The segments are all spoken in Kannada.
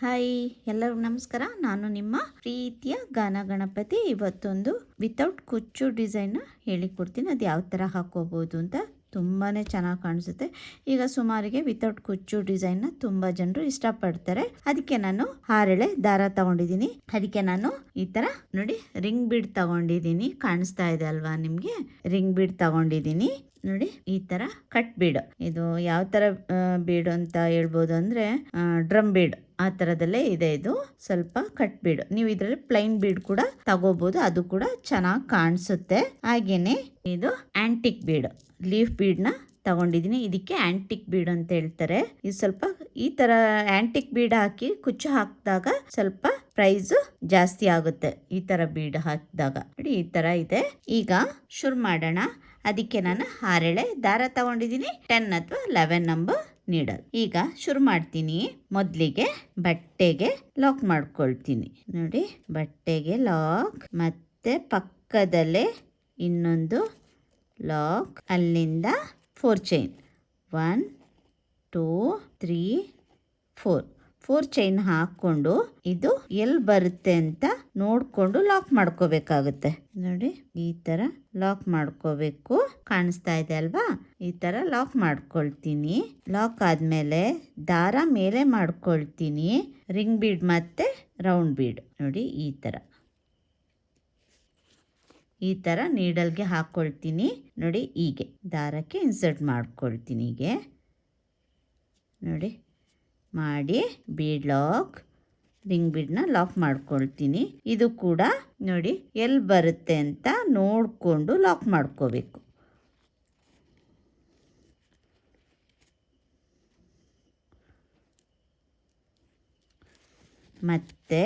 ಹಾಯ್, ಎಲ್ಲರಿಗೂ ನಮಸ್ಕಾರ. ನಾನು ನಿಮ್ಮ ಪ್ರೀತಿಯ ಗಾನ ಗಣಪತಿ. ಇವತ್ತೊಂದು ವಿತೌಟ್ ಕುಚ್ಚು ಡಿಸೈನ್ನ ಹೇಳಿಕೊಡ್ತೀನಿ. ಅದು ಯಾವ ಥರ ಹಾಕೋಬೋದು ಅಂತ. ತುಂಬಾ ಚೆನ್ನಾಗಿ ಕಾಣಿಸುತ್ತೆ. ಈಗ ಸುಮಾರಿಗೆ ವಿತೌಟ್ ಕುಚ್ಚು ಡಿಸೈನ್ನ ತುಂಬ ಜನರು ಇಷ್ಟಪಡ್ತಾರೆ. ಅದಕ್ಕೆ ನಾನು ಹಾರೆಳೆ ದಾರ ತಗೊಂಡಿದ್ದೀನಿ. ಅದಕ್ಕೆ ನಾನು ಈ ಥರ ನೋಡಿ ರಿಂಗ್ ಬೀಡ್ ತಗೊಂಡಿದ್ದೀನಿ. ಕಾಣಿಸ್ತಾ ಇದೆ ಅಲ್ವಾ ನಿಮಗೆ? ರಿಂಗ್ ಬೀಡ್ ತಗೊಂಡಿದ್ದೀನಿ ನೋಡಿ. ಈ ತರ ಕಟ್ ಬೀಡ್, ಇದು ಯಾವ ತರ ಬೀಡ್ ಅಂತ ಹೇಳ್ಬೋದು ಅಂದ್ರೆ ಡ್ರಮ್ ಬೀಡ್ ಆ ತರದಲ್ಲೇ ಇದೆ. ಇದು ಸ್ವಲ್ಪ ಕಟ್ ಬೀಡ್. ನೀವು ಇದ್ರಲ್ಲಿ ಪ್ಲೈನ್ ಬೀಡ್ ಕೂಡ ತಗೋಬಹುದು, ಅದು ಕೂಡ ಚೆನ್ನಾಗಿ ಕಾಣಿಸುತ್ತೆ. ಹಾಗೇನೆ ಇದು ಆಂಟಿಕ್ ಬೀಡ್, ಲೀಫ್ ಬೀಡ್ ನ ತಗೊಂಡಿದ್ದೀನಿ. ಇದಕ್ಕೆ ಆಂಟಿಕ್ ಬೀಡ್ ಅಂತ ಹೇಳ್ತಾರೆ. ಇದು ಸ್ವಲ್ಪ ಈ ತರ ಆಂಟಿಕ್ ಬೀಡ್ ಹಾಕಿ ಕುಚ್ಚು ಹಾಕಿದಾಗ ಸ್ವಲ್ಪ ಪ್ರೈಸ್ ಜಾಸ್ತಿ ಆಗುತ್ತೆ. ಈ ತರ ಬೀಡ್ ಹಾಕಿದಾಗ ನೋಡಿ, ಈ ತರ ಇದೆ. ಈಗ ಶುರು ಮಾಡೋಣ. ಅದಕ್ಕೆ ನಾನು ಹಾರೆಳೆ ದಾರ ತಗೊಂಡಿದ್ದೀನಿ, 10 ಅಥವಾ 11 ನಂಬರ್ ನೀಡಲ್. ಈಗ ಶುರು ಮಾಡ್ತೀನಿ. ಮೊದಲಿಗೆ ಬಟ್ಟೆಗೆ ಲಾಕ್ ಮಾಡ್ಕೊಳ್ತೀನಿ ನೋಡಿ. ಬಟ್ಟೆಗೆ ಲಾಕ್, ಮತ್ತೆ ಪಕ್ಕದಲ್ಲೇ ಇನ್ನೊಂದು ಲಾಕ್, ಅಲ್ಲಿಂದ 4 ಚೈನ್, 1 2 3 4 ಚೈನ್ ಹಾಕೊಂಡು ಇದು ಎಲ್ಲಿ ಬರುತ್ತೆ ಅಂತ ನೋಡ್ಕೊಂಡು ಲಾಕ್ ಮಾಡ್ಕೋಬೇಕಾಗುತ್ತೆ ನೋಡಿ. ಈ ತರ ಲಾಕ್ ಮಾಡ್ಕೋಬೇಕು. ಕಾಣಿಸ್ತಾ ಇದೆ ಅಲ್ವಾ? ಈ ತರ ಲಾಕ್ ಮಾಡ್ಕೊಳ್ತೀನಿ. ಲಾಕ್ ಆದ್ಮೇಲೆ ದಾರ ಮೇಲೆ ಮಾಡ್ಕೊಳ್ತೀನಿ. ರಿಂಗ್ ಬೀಡ್ ಮತ್ತೆ ರೌಂಡ್ ಬೀಡ್ ನೋಡಿ. ಈ ತರ ನೀಡಲ್ಗೆ ಹಾಕೊಳ್ತೀನಿ ನೋಡಿ. ಹೀಗೆ ದಾರಕ್ಕೆ ಇನ್ಸರ್ಟ್ ಮಾಡ್ಕೊಳ್ತೀನಿ. ಹೀಗೆ ನೋಡಿ ಮಾಡಿ ಬೀಡ್ ಲಾಕ್, ರಿಂಗ್ ಬೀಡ್ನ ಲಾಕ್ ಮಾಡ್ಕೊಳ್ತೀನಿ. ಇದು ಕೂಡ ನೋಡಿ ಎಲ್ಲಿ ಬರುತ್ತೆ ಅಂತ ನೋಡಿಕೊಂಡು ಲಾಕ್ ಮಾಡ್ಕೋಬೇಕು. ಮತ್ತೆ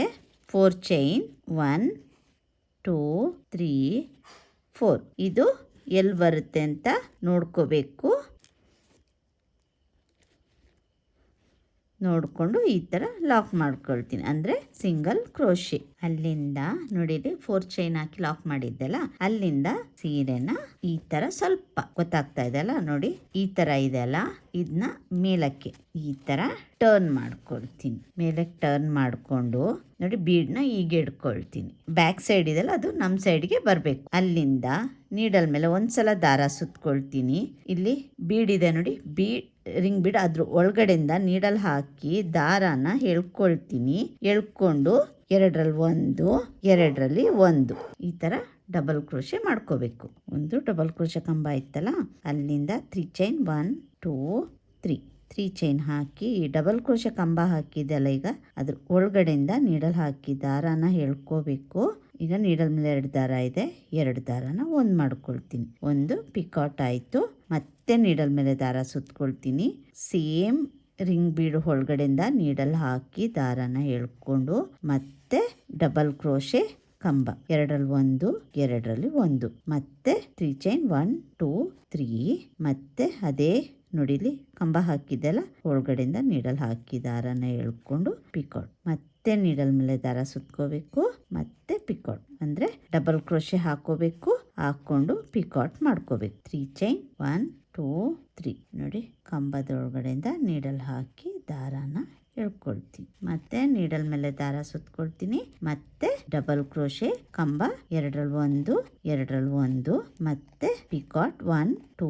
4 ಚೈನ್, 1 2 3 4 ಇದು ಎಲ್ಲಿ ಬರುತ್ತೆ ಅಂತ ನೋಡ್ಕೋಬೇಕು. ನೋಡಿಕೊಂಡು ಈ ಥರ ಲಾಕ್ ಮಾಡ್ಕೊಳ್ತೀನಿ, ಅಂದರೆ ಸಿಂಗಲ್ ಕ್ರೋಶೆ. ಅಲ್ಲಿಂದ ನೋಡಿರಿ 4 ಚೈನ್ ಹಾಕಿ ಲಾಕ್ ಮಾಡಿದ್ದೆಲ್ಲ, ಅಲ್ಲಿಂದ ಸೀರೆನ ಈ ಥರ ಸ್ವಲ್ಪ ಗೊತ್ತಾಗ್ತಾ ಇದೆ ಅಲ್ಲ ನೋಡಿ, ಈ ಥರ ಇದೆ ಅಲ್ಲ, ಇದನ್ನ ಮೇಲಕ್ಕೆ ಈ ಥರ ಟರ್ನ್ ಮಾಡ್ಕೊಳ್ತೀನಿ. ಮೇಲಕ್ಕೆ ಟರ್ನ್ ಮಾಡಿಕೊಂಡು ನೋಡಿ ಬೀಡ್ನ ಹೀಗೆ ಇಡ್ಕೊಳ್ತೀನಿ. ಬ್ಯಾಕ್ ಸೈಡ್ ಇದೆಲ್ಲ ಅದು ನಮ್ಮ ಸೈಡ್ಗೆ ಬರಬೇಕು. ಅಲ್ಲಿಂದ ನೀಡಲ್ ಮೇಲೆ ಒಂದ್ಸಲ ದಾರ ಸುತ್ಕೊಳ್ತೀನಿ. ಇಲ್ಲಿ ಬೀಡ್ ಇದೆ ನೋಡಿ, ರಿಂಗ್ ಬೀಡ್, ಅದ್ರ ಒಳಗಡೆಯಿಂದ ನೀಡಲ್ ಹಾಕಿ ದಾರಾನ ಎಳ್ಕೊಳ್ತೀನಿ. ಎಳ್ಕೊಂಡು 2ರಲ್ಲಿ 1 2ರಲ್ಲಿ 1 ಈ ಥರ ಡಬಲ್ ಕ್ರೋಶೆ ಮಾಡ್ಕೋಬೇಕು. ಒಂದು ಡಬಲ್ ಕ್ರೋಶೆ ಕಂಬ ಇತ್ತಲ್ಲ, ಅಲ್ಲಿಂದ 3 ಚೈನ್, 1 2 3 ಚೈನ್ ಹಾಕಿ ಈ ಡಬಲ್ ಕ್ರೋಶೆ ಕಂಬ ಹಾಕಿದೆಲ್ಲ, ಈಗ ಅದ್ರ ಒಳಗಡೆಯಿಂದ ನೀಡಲ್ ಹಾಕಿ ದಾರಾನ ಎಳ್ಕೋಬೇಕು. ಈಗ ನೀಡಲ್ ಮೇಲೆ 2 ದಾರ ಇದೆ, 2 ದಾರನ ಒಂದು ಮಾಡ್ಕೊಳ್ತೀನಿ. ಒಂದು ಪಿಕಾಟ್ ಆಯಿತು. ಮತ್ತೆ ನೀಡಲ್ ಮೇಲೆ ದಾರ ಸುತ್ಕೊಳ್ತೀನಿ. ಸೇಮ್ ರಿಂಗ್ ಬೀಡ್ ಒಳಗಡೆಯಿಂದ ನೀಡಲ್ ಹಾಕಿ ದಾರಾನ ಎಳ್ಕೊಂಡು ಮತ್ತೆ ಡಬಲ್ ಕ್ರೋಶೆ ಕಂಬ, 2ರಲ್ಲಿ 1 2ರಲ್ಲಿ 1 ಮತ್ತೆ 3 ಚೈನ್, 1 2 3 ಮತ್ತೆ ಅದೇ ನೋಡಿಲಿ ಕಂಬ ಹಾಕಿದ್ದೆಲ್ಲ ಒಳಗಡೆಯಿಂದ ನೀಡಲ್ ಹಾಕಿ ದಾರಾನ ಎಳ್ಕೊಂಡು ಪಿಕಾಟ್, ಮತ್ತೆ ನೀಡಲ್ ಮೇಲೆ ದಾರ ಸುತ್ಕೋಬೇಕು. ಮತ್ತೆ ಪಿಕಾಟ್ ಅಂದರೆ ಡಬಲ್ ಕ್ರೋಶೆ ಹಾಕೋಬೇಕು. ಹಾಕೊಂಡು ಪಿಕಾಟ್ ಮಾಡ್ಕೋಬೇಕು. 3 ಚೈನ್, 1 2 3 ನೋಡಿ, ಕಂಬದ ಒಳಗಡೆಯಿಂದ ನೀಡಲ್ ಹಾಕಿ ದಾರಾನ ಎಳ್ಕೊಳ್ತೀನಿ. ಮತ್ತೆ ನೀಡಲ್ ಮೇಲೆ ದಾರ ಸುತ್ಕೊಳ್ತೀನಿ. ಮತ್ತೆ ಡಬಲ್ ಕ್ರೋಶೆ ಕಂಬ, 2ರಲ್ಲಿ 1 2ರಲ್ಲಿ 1 ಮತ್ತೆ ಪಿಕಾಟ್ 1 2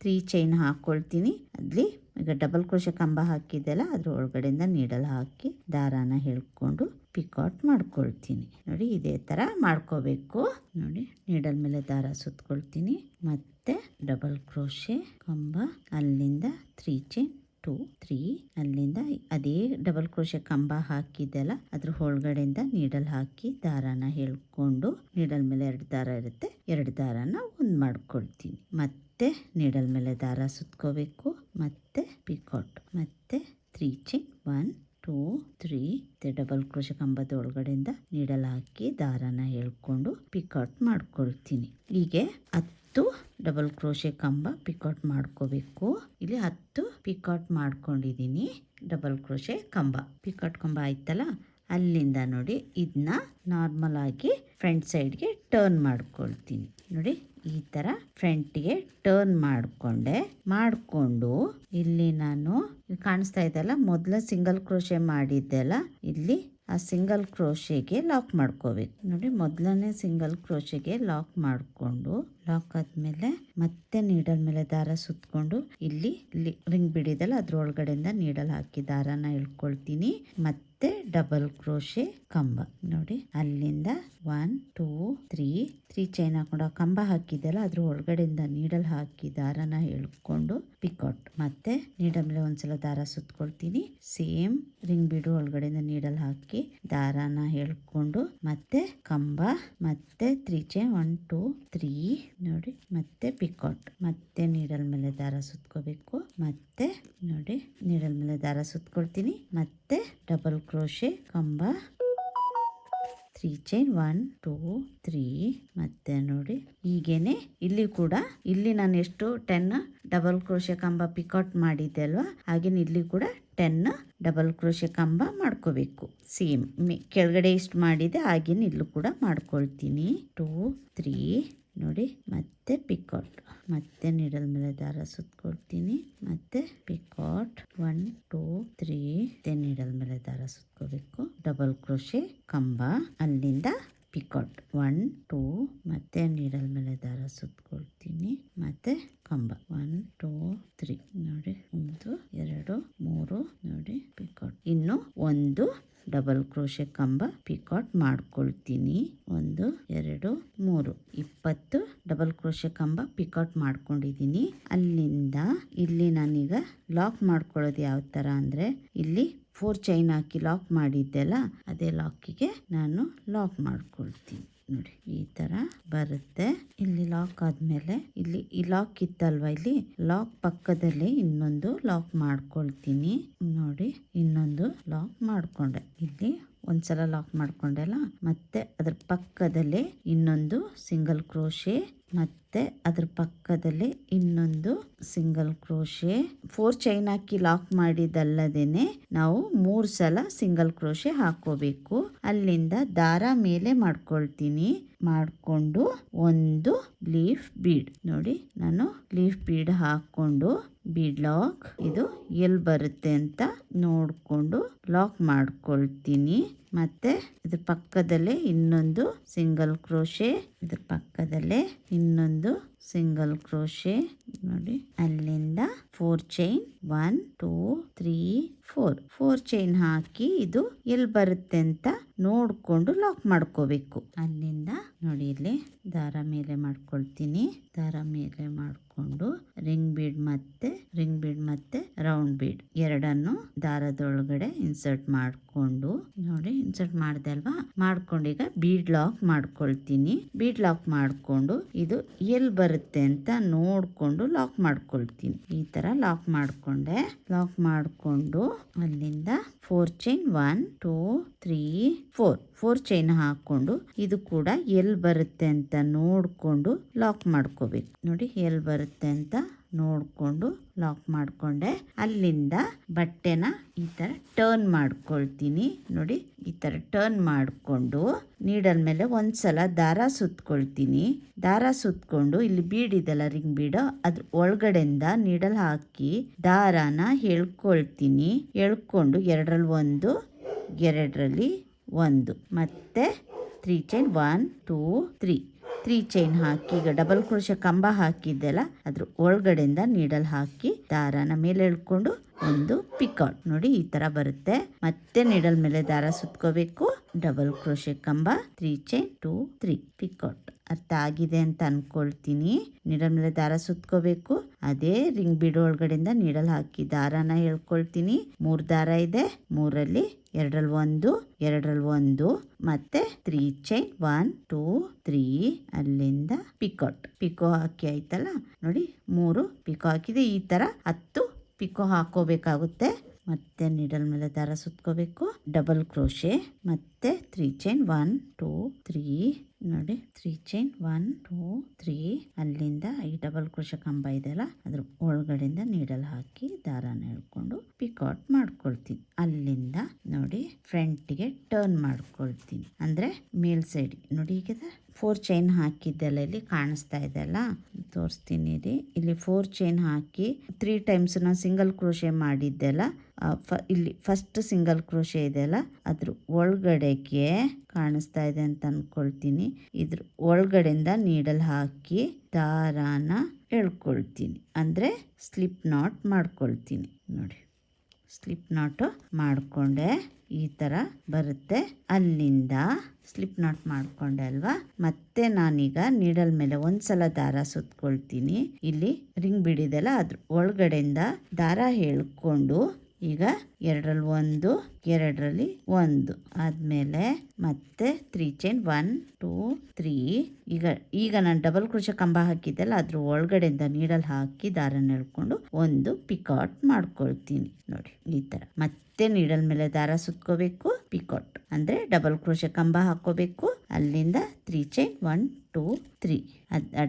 3 ಚೈನ್ ಹಾಕೊಳ್ತೀನಿ. ಅಲ್ಲಿ ಈಗ ಡಬಲ್ ಕ್ರೋಶೆ ಕಂಬ ಹಾಕಿದ್ದೆಲ್ಲ ಅದ್ರ ಒಳಗಡೆಯಿಂದ ನೀಡಲ್ ಹಾಕಿ ದಾರಾನ ಎಳ್ಕೊಂಡು ಪಿಕಾಟ್ ಮಾಡ್ಕೊಳ್ತೀನಿ ನೋಡಿ. ಇದೇ ಥರ ಮಾಡ್ಕೋಬೇಕು ನೋಡಿ. ನೀಡಲ್ ಮೇಲೆ ದಾರ ಸುತ್ಕೊಳ್ತೀನಿ. ಮತ್ತೆ ಡಬಲ್ ಕ್ರೋಶೆ ಕಂಬ, ಅಲ್ಲಿಂದ 3 ಚೈನ್ 2 3 ಅಲ್ಲಿಂದ ಅದೇ ಡಬಲ್ ಕ್ರೋಶೆ ಕಂಬ ಹಾಕಿದ್ದೆಲ್ಲ ಅದ್ರ ಒಳಗಡೆಯಿಂದ ನೀಡಲ್ ಹಾಕಿ ದಾರಾನ ಎಳ್ಕೊಂಡು, ನೀಡಲ್ ಮೇಲೆ 2 ದಾರ ಇರುತ್ತೆ, 2 ದಾರಾನ ಒಂದು ಮಾಡ್ಕೊಳ್ತೀನಿ. ಮತ್ತೆ ನೀಡಲ್ ಮೇಲೆ ದಾರ ಸುತ್ಕೋಬೇಕು. ಮತ್ತೆ ಪಿಕಾಟ್, ಮತ್ತೆ 3 ಚೈನ್, 1 2 3 ಡಬಲ್ ಕ್ರೋಶೆ ಕಂಬದ ಒಳಗಡೆಯಿಂದ ನೀಡಲ್ ಹಾಕಿ ದಾರಾನ ಎಳ್ಕೊಂಡು ಪಿಕಾಟ್ ಮಾಡ್ಕೊಳ್ತೀನಿ. ಹೀಗೆ 10 ಡಬಲ್ ಕ್ರೋಶೆ ಕಂಬ ಪಿಕಾಟ್ ಮಾಡ್ಕೋಬೇಕು. ಇಲ್ಲಿ 10 ಪಿಕಾಟ್ ಮಾಡ್ಕೊಂಡಿದ್ದೀನಿ. ಡಬಲ್ ಕ್ರೋಶೆ ಕಂಬ, ಪಿಕಾಟ್ ಕಂಬ ಆಯ್ತಲ್ಲ, ಅಲ್ಲಿಂದ ನೋಡಿ ಇದನ್ನ ನಾರ್ಮಲ್ ಆಗಿ ಫ್ರಂಟ್ ಸೈಡ್ಗೆ ಟರ್ನ್ ಮಾಡ್ಕೊಳ್ತೀನಿ. ನೋಡಿ ಈ ಥರ ಫ್ರಂಟಿಗೆ ಟರ್ನ್ ಮಾಡಿಕೊಂಡು ಇಲ್ಲಿ ನಾನು ಕಾಣಿಸ್ತಾ ಇದೆಯಲ್ಲ, ಮೊದಲ ಸಿಂಗಲ್ ಕ್ರೋಶೆ ಮಾಡಿದ್ದೆಲ್ಲ, ಇಲ್ಲಿ ಆ ಸಿಂಗಲ್ ಕ್ರೋಶೆಗೆ ಲಾಕ್ ಮಾಡ್ಕೋಬೇಕು. ನೋಡಿ ಮೊದಲನೇ ಸಿಂಗಲ್ ಕ್ರೋಶೆಗೆ ಲಾಕ್ ಮಾಡಿಕೊಂಡು, ಲಾಕ್ ಆದಮೇಲೆ ಮತ್ತೆ ನೀಡಲ್ ಮೇಲೆ ದಾರ ಸುತ್ತಕೊಂಡು ಇಲ್ಲಿ ರಿಂಗ್ ಬಿಡಿದಲ್ಲ ಅದ್ರೊಳಗಡೆಯಿಂದ ನೀಡಲ್ ಹಾಕಿ ದಾರನ ಇಳ್ಕೊಳ್ತೀನಿ. ಮತ್ತೆ ಡಬಲ್ ಕ್ರೋಶೆ ಕಂಬ. ನೋಡಿ ಅಲ್ಲಿಂದ 1 2 3 ಚೈನ್ ಹಾಕೊಂಡು ಕಂಬ ಹಾಕಿದ್ದೆಲ್ಲ ಅದ್ರ ಒಳಗಡೆಯಿಂದ ನೀಡಲ್ ಹಾಕಿ ದಾರನ ಎಳ್ಕೊಂಡು ಪಿಕಾಟ್. ಮತ್ತೆ ನೀಡಲ್ ಮೇಲೆ ಒಂದ್ಸಲ ದಾರ ಸುತ್ಕೊಳ್ತೀನಿ. ಸೇಮ್ ರಿಂಗ್ ಬಿಡು ಒಳಗಡೆಯಿಂದ ನೀಡಲ್ ಹಾಕಿ ದಾರನ ಎಳ್ಕೊಂಡು ಮತ್ತೆ ಕಂಬ, ಮತ್ತೆ 3 ಚೈನ್ 1 2 3 ನೋಡಿ, ಮತ್ತೆ ಪಿಕಾಟ್. ಮತ್ತೆ ನೀಡಲ್ ಮೇಲೆ ದಾರ ಸುತ್ಕೋಬೇಕು. ಮತ್ತೆ ನೋಡಿ ನೀಡಲ್ ಮೇಲೆ ದಾರ ಸುತ್ಕೊಳ್ತೀನಿ. ಮತ್ತೆ ಡಬಲ್ ಕ್ರೋಶೆ ಕಂಬ, 3 ಚೈನ್ 1 2 3 ಮತ್ತೆ ನೋಡಿ ಹೀಗೇನೆ ಇಲ್ಲಿ ಕೂಡ, ಇಲ್ಲಿ ನಾನು ಎಷ್ಟು 10 ಡಬಲ್ ಕ್ರೋಶೆ ಕಂಬ ಪಿಕಾಟ್ ಮಾಡಿದ್ದೆ ಅಲ್ವಾ, ಹಾಗೇನೆ ಇಲ್ಲಿ ಕೂಡ 10 ಡಬಲ್ ಕ್ರೋಶೆ ಕಂಬ ಮಾಡ್ಕೋಬೇಕು. ಸೇಮ್ ಕೆಳಗಡೆ ಇಷ್ಟು ಮಾಡಿದೆ ಹಾಗೇನೆ ಇಲ್ಲೂ ಕೂಡ ಮಾಡ್ಕೊಳ್ತೀನಿ. 2 3 ನೋಡಿ ಮತ್ತೆ ಪಿಕಾಟ್. ಮತ್ತೆ ನೀಡಲ್ ಮೇಲೆ ದಾರ ಸುತ್ಕೊಳ್ತೀನಿ. ಮತ್ತೆ ಪಿಕಾಟ್ 1 2 3 ಮತ್ತೆ ನೀಡಲ್ ಮೇಲೆ ದಾರ ಸುತ್ಕೋಬೇಕು. ಡಬಲ್ ಕ್ರೋಶೆ ಕಂಬ, ಅಲ್ಲಿಂದ ಪಿಕಾಟ್ 1 2 ಮತ್ತೆ ನೀಡಲ್ ಮೇಲೆ ದಾರ ಸುತ್ಕೊಳ್ತೀನಿ. ಮತ್ತೆ ಕಂಬ 1 2 3 ನೋಡಿ 1 2 3 ನೋಡಿ ಪಿಕಾಟ್. ಇನ್ನು ಒಂದು ಡಬಲ್ ಕ್ರೋಶೆ ಕಂಬ ಪಿಕಾಟ್ ಮಾಡ್ಕೊಳ್ತೀನಿ. 1 2 3 20 ಡಬಲ್ ಕ್ರೋಶೆ ಕಂಬ ಪಿಕಾಟ್ ಮಾಡ್ಕೊಂಡಿದ್ದೀನಿ. ಅಲ್ಲಿಂದ ಇಲ್ಲಿ ನಾನೀಗ ಲಾಕ್ ಮಾಡ್ಕೊಳ್ಳೋದು ಯಾವ ಥರ ಅಂದರೆ, ಇಲ್ಲಿ 4 ಚೈನ್ ಹಾಕಿ ಲಾಕ್ ಮಾಡಿದ್ದೆಲ್ಲ ಅದೇ ಲಾಕಿಗೆ ನಾನು ಲಾಕ್ ಮಾಡ್ಕೊಳ್ತೀನಿ. ನೋಡಿ ಈ ಥರ ಬರುತ್ತೆ. ಇಲ್ಲಿ ಲಾಕ್ ಆದಮೇಲೆ ಇಲ್ಲಿ ಈ ಲಾಕ್ ಇತ್ತಲ್ವ, ಇಲ್ಲಿ ಲಾಕ್ ಪಕ್ಕದಲ್ಲೇ ಇನ್ನೊಂದು ಲಾಕ್ ಮಾಡ್ಕೊಳ್ತೀನಿ. ನೋಡಿ ಇನ್ನೊಂದು ಲಾಕ್ ಮಾಡ್ಕೊಂಡೆ. ಇಲ್ಲಿ ಒಂದ್ಸಲ ಲಾಕ್ ಮಾಡ್ಕೊಂಡೆಲ್ಲ, ಮತ್ತೆ ಅದ್ರ ಪಕ್ಕದಲ್ಲೇ ಇನ್ನೊಂದು ಸಿಂಗಲ್ ಕ್ರೋಶೆ, ಮತ್ತೆ ಅದ್ರ ಪಕ್ಕದಲ್ಲೇ ಇನ್ನೊಂದು ಸಿಂಗಲ್ ಕ್ರೋಶೆ. 4 ಚೈನ್ ಹಾಕಿ ಲಾಕ್ ಮಾಡಿದಲ್ಲದೇನೆ ನಾವು 3 ಸಲ ಸಿಂಗಲ್ ಕ್ರೋಶೆ ಹಾಕೋಬೇಕು. ಅಲ್ಲಿಂದ ದಾರ ಮೇಲೆ ಮಾಡ್ಕೊಳ್ತೀನಿ. ಮಾಡಿಕೊಂಡು ಒಂದು ಲೀಫ್ ಬೀಡ್. ನೋಡಿ ನಾನು ಲೀಫ್ ಬೀಡ್ ಹಾಕೊಂಡು ಬೀಡ್ ಲಾಕ್, ಇದು ಎಲ್ಲಿ ಬರುತ್ತೆ ಅಂತ ನೋಡಿಕೊಂಡು ಲಾಕ್ ಮಾಡ್ಕೊಳ್ತೀನಿ. ಮತ್ತೆ ಇದ್ರ ಪಕ್ಕದಲ್ಲೇ ಇನ್ನೊಂದು ಸಿಂಗಲ್ ಕ್ರೋಶೆ, ಇದ್ರ ಪಕ್ಕದಲ್ಲೇ ಇನ್ನೊಂದು ಸಿಂಗಲ್ ಕ್ರೋಶೆ. ನೋಡಿ ಅಲ್ಲಿಂದ 4 ಚೈನ್ 1 2 3 4 ಚೈನ್ ಹಾಕಿ ಇದು ಎಲ್ಲಿ ಬರುತ್ತೆ ಅಂತ ನೋಡ್ಕೊಂಡು ಲಾಕ್ ಮಾಡ್ಕೋಬೇಕು. ಅಲ್ಲಿಂದ ನೋಡಿ ಇಲ್ಲಿ ದಾರ ಮೇಲೆ ಮಾಡ್ಕೊಳ್ತೀನಿ. ದಾರ ಮೇಲೆ ಮಾಡ್ಕೊಂಡು ರಿಂಗ್ ಬೀಡ್ ಮತ್ತೆ ರೌಂಡ್ ಬೀಡ್ ಎರಡನ್ನು ದಾರದೊಳಗಡೆ ಇನ್ಸರ್ಟ್ ಮಾಡ್ಕೊಂಡು, ನೋಡಿ ಇನ್ಸರ್ಟ್ ಮಾಡ್ದೆ ಅಲ್ವಾ, ಮಾಡ್ಕೊಂಡು ಈಗ ಬೀಡ್ ಲಾಕ್ ಮಾಡ್ಕೊಳ್ತೀನಿ. ಬೀಡ್ ಲಾಕ್ ಮಾಡ್ಕೊಂಡು ಇದು ಎಲ್ಲಿ ಬರುತ್ತೆ ಅಂತ ನೋಡ್ಕೊಂಡು ಲಾಕ್ ಮಾಡ್ಕೊಳ್ತೀನಿ. ಈ ತರ ಲಾಕ್ ಮಾಡ್ಕೊಂಡೆ. ಲಾಕ್ ಮಾಡ್ಕೊಂಡು ಅಲ್ಲಿಂದ 4 ಚೈನ್ 1 2 3 4 ಚೈನ್ ಹಾಕೊಂಡು ಇದು ಕೂಡ ಎಲ್ಲಿ ಬರುತ್ತೆ ಅಂತ ನೋಡ್ಕೊಂಡು ಲಾಕ್ ಮಾಡ್ಕೋಬೇಕು. ನೋಡಿ ಎಲ್ಲಿ ಬರುತ್ತೆ ಅಂತ ನೋಡ್ಕೊಂಡು ಲಾಕ್ ಮಾಡ್ಕೊಂಡೆ. ಅಲ್ಲಿಂದ ಬಟ್ಟೆನ ಈ ತರ ಟರ್ನ್ ಮಾಡ್ಕೊಳ್ತೀನಿ. ನೋಡಿ ಈ ತರ ಟರ್ನ್ ಮಾಡ್ಕೊಂಡು ನೀಡಲ್ ಮೇಲೆ ಒಂದ್ಸಲ ದಾರ ಸುತ್ಕೊಳ್ತೀನಿ. ದಾರ ಸುತ್ಕೊಂಡು ಇಲ್ಲಿ ಬೀಡ್ ಇದೆಲ್ಲ ರಿಂಗ್ ಬೀಡ್, ಅದ್ರ ಒಳಗಡೆಯಿಂದ ನೀಡಲ್ ಹಾಕಿ ದಾರಾನ ಎಳ್ಕೊಳ್ತೀನಿ. ಎಳ್ಕೊಂಡು 2ರಲ್ಲಿ 1 2ರಲ್ಲಿ 1 ಮತ್ತೆ 3 ಚೈನ್ 1 2 3 ಚೈನ್ ಹಾಕಿ ಈಗ ಡಬಲ್ ಕ್ರೋಶೆ ಕಂಬ ಹಾಕಿದ್ದೆಲ್ಲ ಅದ್ರ ಒಳಗಡೆಯಿಂದ ನೀಡಲ್ ಹಾಕಿ ದಾರಾನ ಮೇಲೆ ಎಳ್ಕೊಂಡು ಒಂದು ಪಿಕಾಟ್. ನೋಡಿ ಈ ತರ ಬರುತ್ತೆ. ಮತ್ತೆ ನೀಡಲ್ ಮೇಲೆ ದಾರ ಸುತ್ಕೋಬೇಕು. ಡಬಲ್ ಕ್ರೋಶೆ ಕಂಬ 3 ಚೈನ್ 2 3 ಪಿಕಾಟ್. ಅರ್ಥ ಆಗಿದೆ ಅಂತ ಅನ್ಕೊಳ್ತೀನಿ. ನೀಡಲ್ ಮೇಲೆ ದಾರ ಸುತ್ಕೋಬೇಕು. ಅದೇ ರಿಂಗ್ ಬೀಡ್ ಒಳಗಡೆಯಿಂದ ನೀಡಲ್ ಹಾಕಿ ದಾರಾನ ಎಳ್ಕೊಳ್ತೀನಿ. 3 ದಾರ ಇದೆ, 3ರಲ್ಲಿ 2ರಲ್ಲಿ 1 2ರಲ್ಲಿ 1 ಮತ್ತೆ 3 ಚೈನ್ 1 2 3 ಅಲ್ಲಿಂದ ಪಿಕೋ ಹಾಕಿ ಆಯ್ತಲ್ಲ. ನೋಡಿ 3 ಪಿಕೋ ಹಾಕಿದೆ. ಈ ತರ 10 ಪಿಕೋ ಹಾಕೋಬೇಕಾಗುತ್ತೆ. ಮತ್ತೆ ನೀಡಲ್ ಮೇಲೆ ದಾರ ಸುತ್ಕೋಬೇಕು. ಡಬಲ್ ಕ್ರೋಶೆ ಮತ್ತೆ 3 ಚೈನ್ 1 2 3 ನೋಡಿ 3 ಚೈನ್ 1 2 3 ಅಲ್ಲಿಂದ ಈ ಡಬಲ್ ಕ್ರೋಶೆ ಕಂಬ ಇದೆಯಲ್ಲ ಅದ್ರ ಒಳಗಡೆಯಿಂದ ನೀಡಲ್ ಹಾಕಿ ದಾರಾನ ಎಳ್ಕೊಂಡು ಪಿಕಾಟ್ ಮಾಡ್ಕೊಳ್ತೀನಿ. ಅಲ್ಲಿಂದ ನೋಡಿ ಫ್ರಂಟಿಗೆ ಟರ್ನ್ ಮಾಡ್ಕೊಳ್ತೀನಿ, ಅಂದ್ರೆ ಮೇಲ್ ಸೈಡ್ ನೋಡಿ ಈಗ 4 ಚೈನ್ ಹಾಕಿದ್ದೆಲ್ಲ ಇಲ್ಲಿ ಕಾಣಿಸ್ತಾ ಇದೆಲ್ಲ, ತೋರಿಸ್ತೀನಿ ರೀ. ಇಲ್ಲಿ 4 ಚೈನ್ ಹಾಕಿ 3 ಟೈಮ್ಸ್ ನಾನು ಸಿಂಗಲ್ ಕ್ರೋಶೆ ಮಾಡಿದ್ದೆಲ್ಲ, ಇಲ್ಲಿ ಫಸ್ಟ್ ಸಿಂಗಲ್ ಕ್ರೋಶೆ ಇದೆಯಲ್ಲ ಅದ್ರ ಒಳಗಡೆಗೆ ಕಾಣಿಸ್ತಾ ಇದೆ ಅಂತ ಅನ್ಕೊಳ್ತೀನಿ. ಇದ್ರ ಒಳಗಡೆಯಿಂದ ನೀಡಲ್ ಹಾಕಿ ದಾರಾನ ಎಳ್ಕೊಳ್ತೀನಿ, ಅಂದರೆ ಸ್ಲಿಪ್ ನಾಟ್ ಮಾಡ್ಕೊಳ್ತೀನಿ. ನೋಡಿ, ಸ್ಲಿಪ್ ನಾಟ್ ಮಾಡಿಕೊಂಡೆ, ಈ ಥರ ಬರುತ್ತೆ. ಅಲ್ಲಿಂದ ಸ್ಲಿಪ್ ನಾಟ್ ಮಾಡಿಕೊಂಡೆ ಅಲ್ವಾ, ಮತ್ತೆ ನಾನೀಗ ನೀಡಲ್ ಮೇಲೆ ಒಂದ್ಸಲ ದಾರ ಸುತ್ಕೊಳ್ತೀನಿ. ಇಲ್ಲಿ ರಿಂಗ್ ಬಿಡಿದೆಲ್ಲ ಅದ್ರ ಒಳಗಡೆಯಿಂದ ದಾರ ಎಳ್ಕೊಂಡು ಈಗ 2ರಲ್ಲಿ 1, 2ರಲ್ಲಿ 1 ಆದಮೇಲೆ ಮತ್ತೆ 3 ಚೈನ್ 1 2 3. ಈಗ ನಾನು ಡಬಲ್ ಕ್ರೋಶೆ ಕಂಬ ಹಾಕಿದ್ದೆಲ್ಲ ಅದ್ರ ಒಳಗಡೆಯಿಂದ ನೀಡಲ್ ಹಾಕಿ ದಾರನ ಎಳ್ಕೊಂಡು ಒಂದು ಪಿಕಾಟ್ ಮಾಡ್ಕೊಳ್ತೀನಿ. ನೋಡಿ, ಈ ಥರ ಮತ್ತೆ ನೀಡಲ್ ಮೇಲೆ ದಾರ ಸುತ್ಕೋಬೇಕು, ಪಿಕಾಟ್ ಅಂದರೆ ಡಬಲ್ ಕ್ರೋಶೆ ಕಂಬ ಹಾಕೋಬೇಕು. ಅಲ್ಲಿಂದ 3 ಚೈನ್ 1 2 3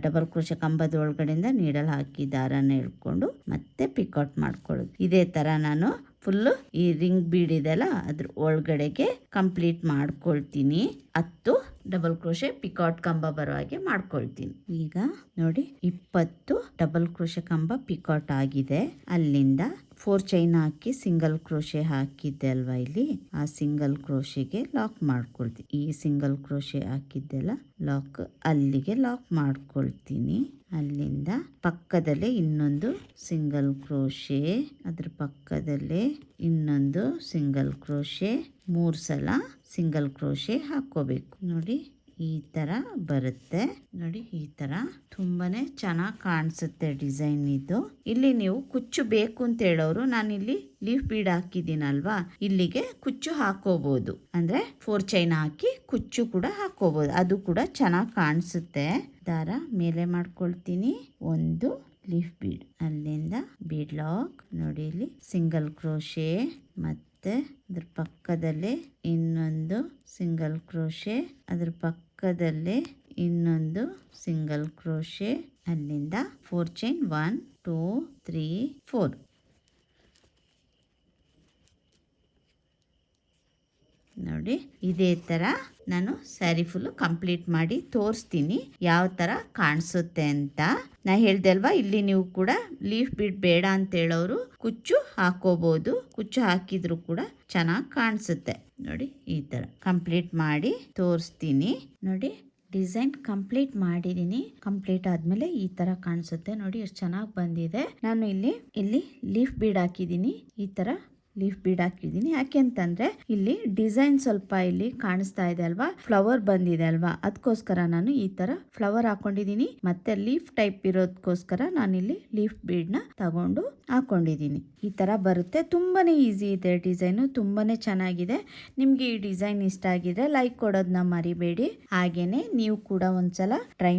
ಡಬಲ್ ಕ್ರೋಶೆ ಕಂಬದ ಒಳಗಡೆಯಿಂದ ನೀಡಲ್ ಹಾಕಿ ದಾರನ ಎಳ್ಕೊಂಡು ಮತ್ತೆ ಪಿಕಾಟ್ ಮಾಡ್ಕೊಳ್ಳೋದು. ಇದೇ ಥರ ನಾನು ಫುಲ್ಲು ಈ ರಿಂಗ್ ಬೀಡ್ ಇದೆಲ್ಲ ಅದ್ರ ಒಳಗಡೆಗೆ ಕಂಪ್ಲೀಟ್ ಮಾಡ್ಕೊಳ್ತೀನಿ. 10 ಡಬಲ್ ಕ್ರೋಶೆ ಪಿಕಾಟ್ ಕಂಬ ಬರೋ ಹಾಗೆ ಮಾಡ್ಕೊಳ್ತೀನಿ. ಈಗ ನೋಡಿ 20 ಡಬಲ್ ಕ್ರೋಶೆ ಕಂಬ ಪಿಕಾಟ್ ಆಗಿದೆ. ಅಲ್ಲಿಂದ 4 ಚೈನ್ ಹಾಕಿ ಸಿಂಗಲ್ ಕ್ರೋಶೆ ಹಾಕಿದ್ದೆ ಅಲ್ವಾ, ಇಲ್ಲಿ ಆ ಸಿಂಗಲ್ ಕ್ರೋಶೆಗೆ ಲಾಕ್ ಮಾಡ್ಕೊಳ್ತೀನಿ. ಈ ಸಿಂಗಲ್ ಕ್ರೋಶೆ ಹಾಕಿದ್ದೆಲ್ಲ ಲಾಕ್, ಅಲ್ಲಿಗೆ ಲಾಕ್ ಮಾಡ್ಕೊಳ್ತೀನಿ. ಅಲ್ಲಿಂದ ಪಕ್ಕದಲ್ಲೇ ಇನ್ನೊಂದು ಸಿಂಗಲ್ ಕ್ರೋಶೆ, ಅದ್ರ ಪಕ್ಕದಲ್ಲೇ ಇನ್ನೊಂದು ಸಿಂಗಲ್ ಕ್ರೋಶೆ, 3 ಸಲ ಸಿಂಗಲ್ ಕ್ರೋಶೆ ಹಾಕೋಬೇಕು. ನೋಡಿ, ಈ ಥರ ಬರುತ್ತೆ. ನೋಡಿ, ಈ ಥರ ತುಂಬಾನೇ ಚೆನ್ನಾಗಿ ಕಾಣಿಸುತ್ತೆ ಡಿಸೈನ್ ಇದು. ಇಲ್ಲಿ ನೀವು ಕುಚ್ಚು ಬೇಕು ಅಂತ ಹೇಳೋರು, ನಾನಿಲ್ಲಿ ಲೀಫ್ ಬೀಡ್ ಹಾಕಿದ್ದೀನಲ್ವಾ, ಇಲ್ಲಿಗೆ ಕುಚ್ಚು ಹಾಕೋಬಹುದು. ಅಂದ್ರೆ 4 ಚೈನ್ ಹಾಕಿ ಕುಚ್ಚು ಕೂಡ ಹಾಕೋಬಹುದು, ಅದು ಕೂಡ ಚೆನ್ನಾಗಿ ಕಾಣಿಸುತ್ತೆ. ದಾರ ಮೇಲೆ ಮಾಡ್ಕೊಳ್ತೀನಿ, ಒಂದು ಲೀಫ್ ಬೀಡ್, ಅಲ್ಲಿಂದ ಬೀಡ್ ಲಾಕ್. ನೋಡಿ, ಇಲ್ಲಿ ಸಿಂಗಲ್ ಕ್ರೋಶೆ, ಮತ್ತೆ ಅದ್ರ ಪಕ್ಕದಲ್ಲೇ ಇನ್ನೊಂದು ಸಿಂಗಲ್ ಕ್ರೋಶೆ, ಅದ್ರ ಪಕ್ಕದಲ್ಲೇ ಇನ್ನೊಂದು ಸಿಂಗಲ್ ಕ್ರೋಶೆ, ಅಲ್ಲಿಂದ 4 ಚೈನ್ 1 2 3 4. ನೋಡಿ, ಇದೇ ಥರ ನಾನು ಸ್ಯಾರಿ ಫುಲ್ಲು ಕಂಪ್ಲೀಟ್ ಮಾಡಿ ತೋರಿಸ್ತೀನಿ ಯಾವ ಥರ ಕಾಣಿಸುತ್ತೆ ಅಂತ. ನಾ ಹೇಳ್ದೆ ಅಲ್ವಾ, ಇಲ್ಲಿ ನೀವು ಕೂಡ ಲೀಫ್ ಬೀಡ್ ಬೇಡ ಅಂತ ಹೇಳೋರು ಕುಚ್ಚು ಹಾಕೋಬಹುದು, ಕುಚ್ಚು ಹಾಕಿದ್ರು ಕೂಡ ಚೆನ್ನಾಗಿ ಕಾಣಿಸುತ್ತೆ. ನೋಡಿ, ಈ ಥರ ಕಂಪ್ಲೀಟ್ ಮಾಡಿ ತೋರಿಸ್ತೀನಿ. ನೋಡಿ, ಡಿಸೈನ್ ಕಂಪ್ಲೀಟ್ ಮಾಡಿದ್ದೀನಿ. ಕಂಪ್ಲೀಟ್ ಆದಮೇಲೆ ಈ ಥರ ಕಾಣಿಸುತ್ತೆ. ನೋಡಿ ಎಷ್ಟು ಚೆನ್ನಾಗಿ ಬಂದಿದೆ. ನಾನು ಇಲ್ಲಿ ಲೀಫ್ ಬೀಡ್ ಹಾಕಿದ್ದೀನಿ, ಈ ಥರ ಲೀಫ್ ಬೀಡ್ ಹಾಕಿದ್ದೀನಿ. ಯಾಕೆ ಅಂತಂದ್ರೆ ಇಲ್ಲಿ ಡಿಸೈನ್ ಸ್ವಲ್ಪ ಇಲ್ಲಿ ಕಾಣಿಸ್ತಾ ಇದೆ ಅಲ್ವಾ, ಫ್ಲವರ್ ಬಂದಿದೆ ಅಲ್ವಾ, ಅದಕ್ಕೋಸ್ಕರ ನಾನು ಈ ತರ ಫ್ಲವರ್ ಹಾಕೊಂಡಿದ್ದೀನಿ. ಮತ್ತೆ ಲೀಫ್ ಟೈಪ್ ಇರೋದಕ್ಕೋಸ್ಕರ ನಾನಿಲ್ಲಿ ಲೀಫ್ ಬೀಡ್ ನ ತಗೊಂಡು ಹಾಕೊಂಡಿದ್ದೀನಿ. ಈ ತರ ಬರುತ್ತೆ. ತುಂಬಾನೇ ಈಸಿ ಇದೆ ಡಿಸೈನು, ತುಂಬಾನೇ ಚೆನ್ನಾಗಿದೆ. ನಿಮ್ಗೆ ಈ ಡಿಸೈನ್ ಇಷ್ಟ ಆಗಿದ್ರೆ ಲೈಕ್ ಕೊಡೋದನ್ನ ಮರಿಬೇಡಿ. ಹಾಗೇನೆ ನೀವು ಕೂಡ ಒಂದ್ಸಲ ಟ್ರೈ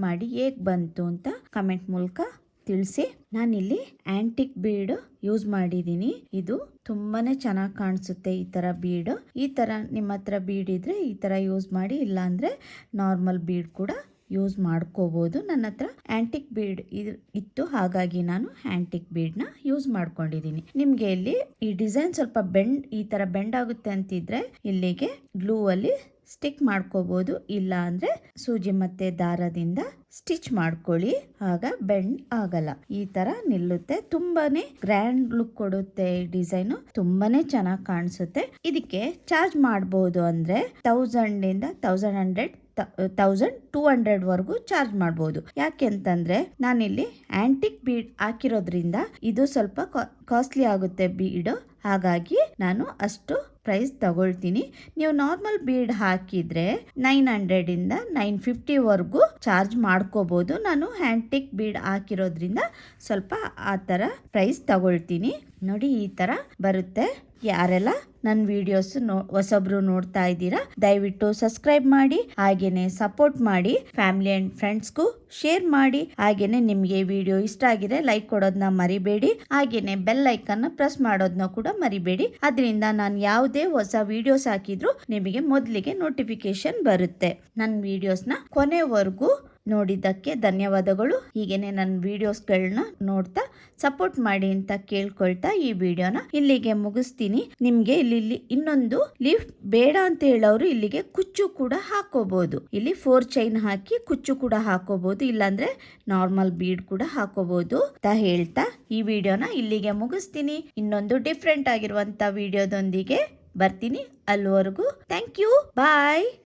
ಮಾಡಿ ಹೇಗ್ ಬಂತು ಅಂತ ಕಮೆಂಟ್ ಮೂಲಕ ತಿಳಿಸಿ. ನಾನಿಲ್ಲಿ ಆಂಟಿಕ್ ಬೀಡ್ ಯೂಸ್ ಮಾಡಿದ್ದೀನಿ. ಇದು ತುಂಬಾನೇ ಚೆನ್ನಾಗಿ ಕಾಣಿಸುತ್ತೆ ಈ ತರ ಬೀಡ್. ಈ ತರ ನಿಮ್ಮ ಹತ್ರ ಬೀಡ್ ಇದ್ರೆ ಈ ತರ ಯೂಸ್ ಮಾಡಿ, ಇಲ್ಲ ಅಂದ್ರೆ ನಾರ್ಮಲ್ ಬೀಡ್ ಕೂಡ ಯೂಸ್ ಮಾಡ್ಕೋಬಹುದು. ನನ್ನ ಹತ್ರ ಆಂಟಿಕ್ ಬೀಡ್ ಇತ್ತು, ಹಾಗಾಗಿ ನಾನು ಆಂಟಿಕ್ ಬೀಡ್ ನ ಯೂಸ್ ಮಾಡ್ಕೊಂಡಿದ್ದೀನಿ. ನಿಮ್ಗೆ ಇಲ್ಲಿ ಈ ಡಿಸೈನ್ ಸ್ವಲ್ಪ ಈ ತರ ಬೆಂಡ್ ಆಗುತ್ತೆ ಅಂತಿದ್ರೆ ಇಲ್ಲಿಗೆ ಗ್ಲೂ ಅಲ್ಲಿ ಸ್ಟಿಕ್ ಮಾಡ್ಕೋಬಹುದು, ಇಲ್ಲ ಅಂದ್ರೆ ಸೂಜಿ ಮತ್ತೆ ದಾರದಿಂದ ಸ್ಟಿಚ್ ಮಾಡ್ಕೊಳ್ಳಿ, ಆಗ ಬೆಂಡ್ ಆಗಲ್ಲ. ಈ ತರ ನಿಲ್ಲುತ್ತೆ. ತುಂಬಾನೇ ಗ್ರ್ಯಾಂಡ್ ಲುಕ್ ಕೊಡುತ್ತೆ. ಈ ಡಿಸೈನ್ ತುಂಬಾನೇ ಚೆನ್ನಾಗಿ ಕಾಣಿಸುತ್ತೆ. ಇದಕ್ಕೆ ಚಾರ್ಜ್ ಮಾಡಬಹುದು ಅಂದ್ರೆ 1000 ಇಂದ 1200 ವರೆಗೂ ಚಾರ್ಜ್ ಮಾಡಬಹುದು. ಯಾಕೆ ಅಂತಂದ್ರೆ ನಾನಿಲ್ಲಿ ಆಂಟಿಕ್ ಬೀಡ್ ಹಾಕಿರೋದ್ರಿಂದ ಇದು ಸ್ವಲ್ಪ ಕಾಸ್ಟ್ಲಿ ಆಗುತ್ತೆ ಬೀಡ್, ಹಾಗಾಗಿ ನಾನು ಅಷ್ಟು ಪ್ರೈಸ್ ತಗೊಳ್ತೀನಿ. ನೀವು ನಾರ್ಮಲ್ ಬೀಡ್ ಹಾಕಿದ್ರೆ 900 ಇಂದ 950 ವರೆಗೂ ಚಾರ್ಜ್ ಮಾಡ್ಕೋಬಹುದು. ನಾನು ಆಂಟಿಕ್ ಬೀಡ್ ಹಾಕಿರೋದ್ರಿಂದ ಸ್ವಲ್ಪ ಆ ತರ ಪ್ರೈಸ್ ತಗೊಳ್ತೀನಿ. ನೋಡಿ, ಈ ತರ ಬರುತ್ತೆ. ಯಾರೆಲ್ಲ ನನ್ನ ವಿಡಿಯೋಸ್ ಹೊಸಬ್ರು ನೋಡ್ತಾ ಇದ್ದೀರಾ, ದಯವಿಟ್ಟು ಸಬ್ಸ್ಕ್ರೈಬ್ ಮಾಡಿ, ಹಾಗೇನೆ ಸಪೋರ್ಟ್ ಮಾಡಿ, ಫ್ಯಾಮಿಲಿ ಅಂಡ್ ಫ್ರೆಂಡ್ಸ್ಗೂ ಶೇರ್ ಮಾಡಿ. ಹಾಗೇನೆ ನಿಮಗೆ ವಿಡಿಯೋ ಇಷ್ಟ ಆಗಿದೆ ಲೈಕ್ ಕೊಡೋದನ್ನ ಮರಿಬೇಡಿ. ಹಾಗೇನೆ ಬೆಲ್ ಐಕನ್ ಪ್ರೆಸ್ ಮಾಡೋದನ್ನ ಕೂಡ ಮರಿಬೇಡಿ. ಅದರಿಂದ ನಾನು ಯಾವುದೇ ಹೊಸ ವಿಡಿಯೋಸ್ ಹಾಕಿದ್ರು ನಿಮಗೆ ಮೊದಲಿಗೆ ನೋಟಿಫಿಕೇಶನ್ ಬರುತ್ತೆ. ನನ್ನ ವಿಡಿಯೋಸ್ನ ಕೊನೆವರೆಗೂ ನೋಡಿದ್ದಕ್ಕೆ ಧನ್ಯವಾದಗಳು. ಹೀಗೇನೆ ನನ್ನ ವಿಡಿಯೋಸ್ಗಳನ್ನ ನೋಡ್ತಾ ಸಪೋರ್ಟ್ ಮಾಡಿ ಅಂತ ಕೇಳ್ಕೊಳ್ತಾ ಈ ವಿಡಿಯೋನ ಇಲ್ಲಿಗೆ ಮುಗಿಸ್ತೀನಿ. ನಿಮ್ಗೆ ಇಲ್ಲಿ ಇನ್ನೊಂದು ಲೀಫ್ ಬೇಡ ಅಂತ ಹೇಳೋರು ಇಲ್ಲಿಗೆ ಕುಚ್ಚು ಕೂಡ ಹಾಕೋಬಹುದು. ಇಲ್ಲಿ 4 ಚೈನ್ ಹಾಕಿ ಕುಚ್ಚು ಕೂಡ ಹಾಕೋಬಹುದು, ಇಲ್ಲಾಂದ್ರೆ ನಾರ್ಮಲ್ ಬೀಡ್ ಕೂಡ ಹಾಕೋಬಹುದು ಅಂತ ಹೇಳ್ತಾ ಈ ವಿಡಿಯೋನ ಇಲ್ಲಿಗೆ ಮುಗಿಸ್ತೀನಿ. ಇನ್ನೊಂದು ಡಿಫ್ರೆಂಟ್ ಆಗಿರುವಂತ ವಿಡಿಯೋದೊಂದಿಗೆ ಬರ್ತೀನಿ. ಅಲ್ಲಿವರೆಗೂ ಥ್ಯಾಂಕ್ ಯು, ಬಾಯ್.